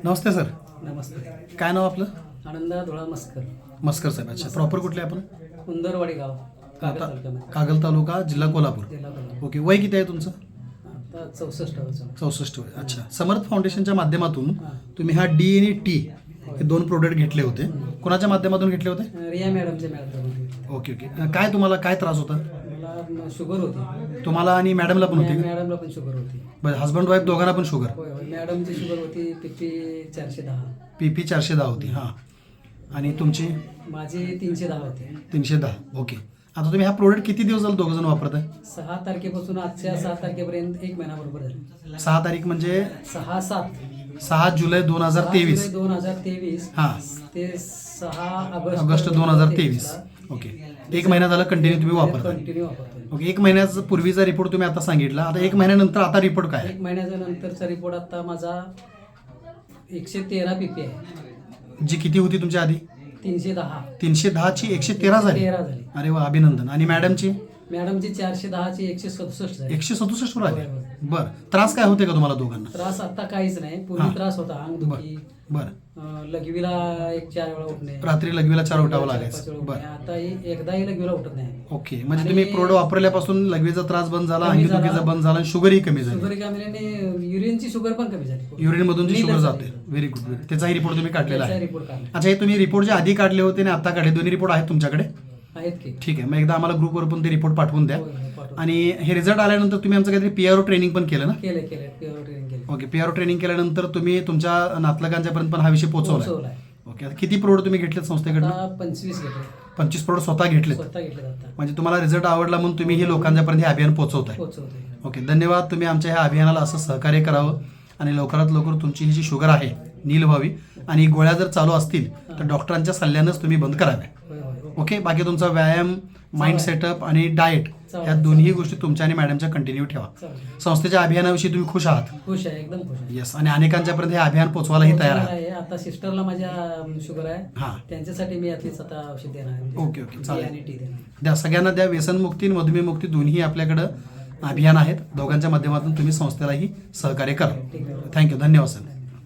नमस्ते sir. नमस्ते. काय नाव आपलं? आनंदा धुळा मस्कर. मस्कर साहेब. अच्छा, प्रॉपर कुठले आपण? उंदरवाडी गाव, कागल आता तालुक्यामध्ये. कागल तालुका, जिल्हा कोल्हापूर. जिल्हा कोल्हापूर. ओके. वय किती आहे तुमचं? आता 64 वर्ष. 64 वय. अच्छा. समर्थ फाउंडेशनच्या माध्यमातून हां. तुम्ही हा डी आणि टी हे 2 प्रोडक्ट घेतले होते. कोणाच्या माध्यमातून घेतले होते? रिया मॅडमचे मॅडम. Okay okay. काय तुम्हाला काय त्रास होता? मला शुगर होती. तुम्हाला आणि मॅडमला पण होती? मॅडमला पण शुगर होती. बरं, हस्बंड वाईफ दोघांना पण शुगर? होय होय. मॅडमची शुगर होती PP 410. PP 410 होती. हां. आणि तुमची? माझी 310 होती. 310. ओके. आता तुम्ही हा प्रोडक्ट किती दिवस झाले दोघं जण वापरताय? 6 तारखेपासून आजच्या 6 तारखेपर्यंत 1 महिना बरोबर झाला. 6 तारीख म्हणजे 6 जुलै 2023. 2023 हां. ते 6 ऑगस्ट 2023. ओके. 1 महिना झाला कंटिन्यू तुम्ही वापरता? कंटिन्यू वापरतोय. ओके. 1 महिन्याचा पूर्वीचा रिपोर्ट तुम्ही आता सांगितला. आता 1 महिन्यानंतर आता रिपोर्ट काय? 1 महिन्याच्या नंतरचा रिपोर्ट आता माझा 113 PP आहे. जी किती होती तुमच्या आधी? 310. 310 ची 113 झाली. 13 झाली. अरे वा, अभिनंदन. आणि मॅडमची? मॅडमची 410 ची 167 झाली. 167 वर आली. होय, होय. बरं. त्रास काय होते का तुम्हाला दोघांना? त्रास आता काहीच नाही. पूर्वी हां. त्रास होता, अंगदुखी, बरं. लघवीला 4 वेळा उठणे, रात्री लघवीला 4 उठावं 4-5 लागायचं. वेळा उठणे. बरं. आता एकदाही लघवीला उठत नाही. ओके. म्हणजे आणि- तुम्ही प्रोडक्ट वापरल्यापासून लघवीचा त्रास बंद झाला, कमी अंगदुखीचा झाला. बंद झाला आणि शुगरही कमी झाली. शुगर कमी झाली, युरिनची शुगर पण कमी झाली. युरिन मधून जी शुगर नीलच जाते. झाली. Very good. त्याचाही रिपोर्ट तुम्ही काढलेला त्याचा आहे. रिपोर्ट काढला. अच्छा, हे तुम्ही रिपोर्ट जे आधी काढले होते आणि आता काढले, दोन्ही रिपोर्ट आहेत तुमच्याकडे? आहेत की? ठीक आहे. मग एकदा आम्हाला ग्रुपवर पण ते रिपोर्ट पाठवून द्या. होय, होय, पाठवतो. आणि हे रिझल्ट आल्यानंतर तुम्ही आमचं काहीतरी PRO ट्रेनिंग पण केलं ना? केले प्युअर ट्रेनिंग केले. ओके. PRO ट्रेनिंग केल्यानंतर तुम्ही तुमच्या नातलगांच्यापर्यंत पण हा विषय पोहोचवला? पोहोचवलाय. ओके. आता किती प्रोडक्ट तुम्ही घेतलेत संस्थेकडनं? आता 25 घेतले. 25 प्रोडक्ट स्वतः घेतलेत. स्वतः घेतले आता. म्हणजे तुम्हाला रिझल्ट आवडला म्हणून तुम्ही हे लोकांच्यापर्यंत हे अभियान पोहोचवताय. पोहोचवते. ओके. धन्यवाद. तुम्ही आमच्या ह्या अभियानाला असं सहकार्य करावं आणि लवकरात लवकर तुमची ही जी शुगर आहे नील व्हावी आणि गोळ्या जर चालू असतील तर डॉक्टरांच्या सल्ल्यानंच तुम्ही बंद कराव्या. होय होय. ओके. बाकी तुमचा व्यायाम, माइंड सेटअप आणि डाएट या दोन्ही गोष्टी तुमच्या आणि मॅडमच्या कंटिन्यू ठेवा. चालेल. संस्थेच्या अभियानाविषयी तुम्ही खुश आहात? खुश आहे, एकदम खुश आहे. येस. आणि अनेकांच्यापर्यंत हे अभियान पोहोचवायलाही तयार आहात? आहे. आता सिस्टरला माझ्या शुगर आहे. हां. त्यांच्यासाठी मी यातलीच आता औषध देणार आहे. Okay, okay. चालेल. आणि टी देणार. द्या सगळ्यांना द्या. व्यसनमुक्ती आणि मधुमेहमुक्ती दोन्ही आपल्याकडं अभियान आहेत. दोघांच्या माध्यमातून तुम्ही संस्थेलाही सहकार्य करा. ठीक आहे. थँक्यू. धन्यवाद सर.